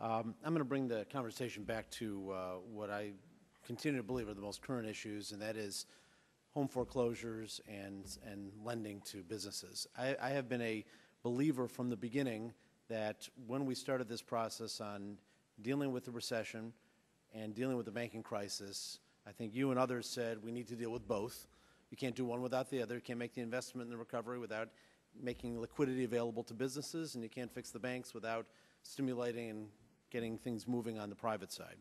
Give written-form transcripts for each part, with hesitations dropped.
I'm going to bring the conversation back to what I continue to believe are the most current issues, and that is home foreclosures and lending to businesses. I have been a believer from the beginning that when we started this process on dealing with the recession and dealing with the banking crisis, I think you and others said we need to deal with both. You can't do one without the other. You can't make the investment in the recovery without making liquidity available to businesses, and you can't fix the banks without stimulating and getting things moving on the private side.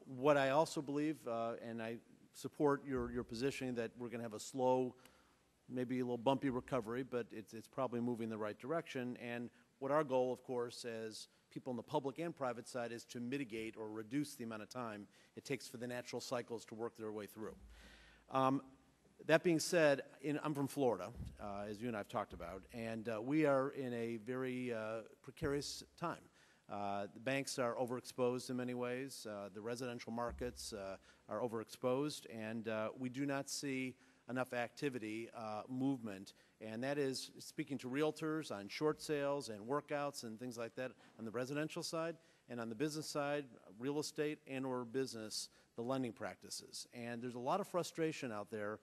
What I also believe, and I support your positioning, that we're going to have a slow, maybe a little bumpy recovery, but it's probably moving in the right direction. And what our goal, of course, as people on the public and private side, is to mitigate or reduce the amount of time it takes for the natural cycles to work their way through. That being said, I'm from Florida, as you and I have talked about, and we are in a very precarious time. The banks are overexposed in many ways. The residential markets are overexposed, and we do not see enough activity, movement, and that is speaking to realtors on short sales and workouts and things like that on the residential side, and on the business side, real estate and or business, the lending practices. And there's a lot of frustration out there,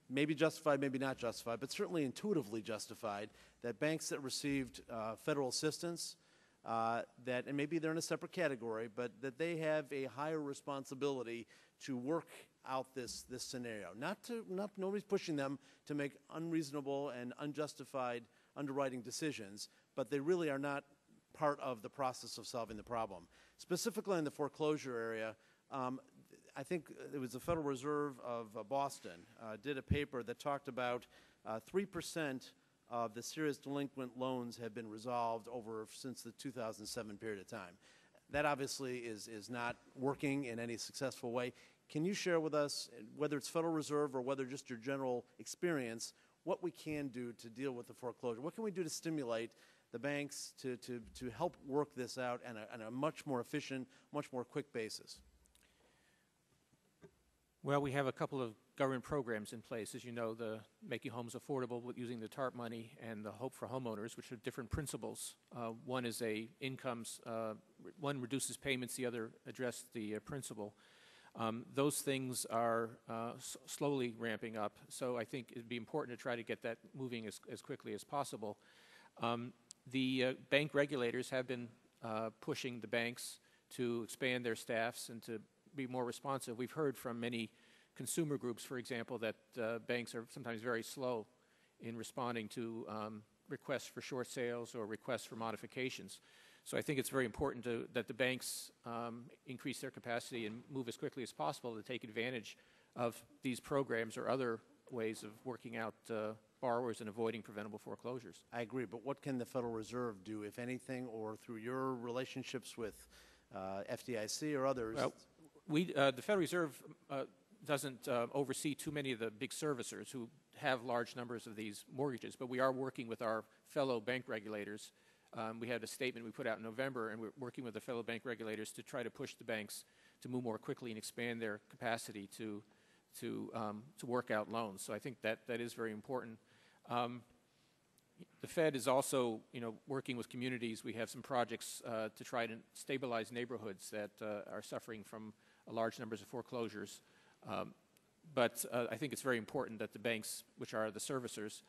maybe justified, maybe not justified, but certainly intuitively justified, that banks that received federal assistance, and maybe they're in a separate category, but that they have a higher responsibility to work out this scenario. Nobody's pushing them to make unreasonable and unjustified underwriting decisions, but they really are not part of the process of solving the problem. Specifically in the foreclosure area, I think it was the Federal Reserve of Boston did a paper that talked about 3% of the serious delinquent loans have been resolved since the 2007 period of time. That obviously is not working in any successful way. Can you share with us, whether it's Federal Reserve or whether just your general experience, what we can do to deal with the foreclosure? What can we do to stimulate the banks to help work this out on a much more efficient, much more quick basis? Well, we have a couple of government programs in place, as you know, the Making Homes Affordable using the TARP money and the Hope for Homeowners, which are different principles. One is one reduces payments, the other addresses the principal. Those things are slowly ramping up, so I think it would be important to try to get that moving as quickly as possible. The bank regulators have been pushing the banks to expand their staffs and to be more responsive. We've heard from many consumer groups, for example, that banks are sometimes very slow in responding to requests for short sales or requests for modifications. So I think it's very important that the banks increase their capacity and move as quickly as possible to take advantage of these programs or other ways of working out borrowers and avoiding preventable foreclosures. I agree, but what can the Federal Reserve do, if anything, or through your relationships with FDIC or others? Well, the Federal Reserve doesn't oversee too many of the big servicers who have large numbers of these mortgages, but we are working with our fellow bank regulators. We had a statement we put out in November, and we're working with the fellow bank regulators to try to push the banks to move more quickly and expand their capacity to work out loans. So I think that is very important. The Fed is also, working with communities. We have some projects to try to stabilize neighborhoods that are suffering from large numbers of foreclosures. But I think it's very important that the banks, which are the servicers,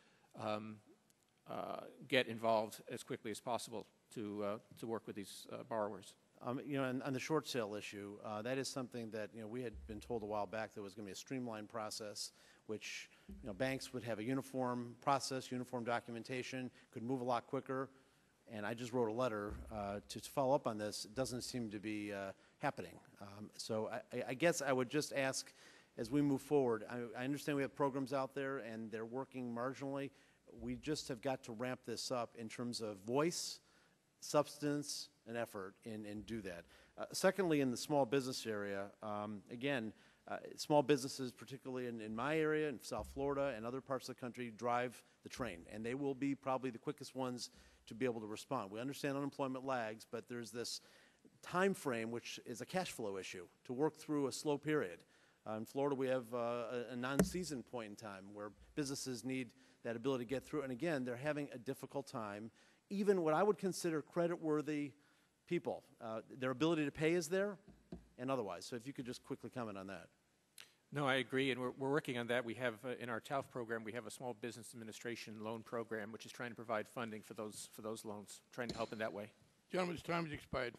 get involved as quickly as possible to work with these borrowers. On the short sale issue, that is something that we had been told a while back there was going to be a streamlined process, which banks would have a uniform process, uniform documentation, could move a lot quicker. And I just wrote a letter to follow up on this. It doesn't seem to be happening. So I guess I would just ask, as we move forward, I understand we have programs out there and they're working marginally. We just have got to ramp this up in terms of voice, substance, and effort and do that. Secondly, in the small business area, again, small businesses, particularly in my area, in South Florida and other parts of the country, drive the train, and they will be probably the quickest ones to be able to respond. We understand unemployment lags, but there's this time frame, which is a cash flow issue, to work through a slow period. In Florida, we have a non-season point in time where businesses need that ability to get through. And again, they're having a difficult time even what I would consider credit-worthy people. Their ability to pay is there, and otherwise. So if you could just quickly comment on that. No, I agree, and we're working on that. We have, in our TALF program, we have a small business administration loan program, which is trying to provide funding for those loans, trying to help in that way. Gentleman's time has expired.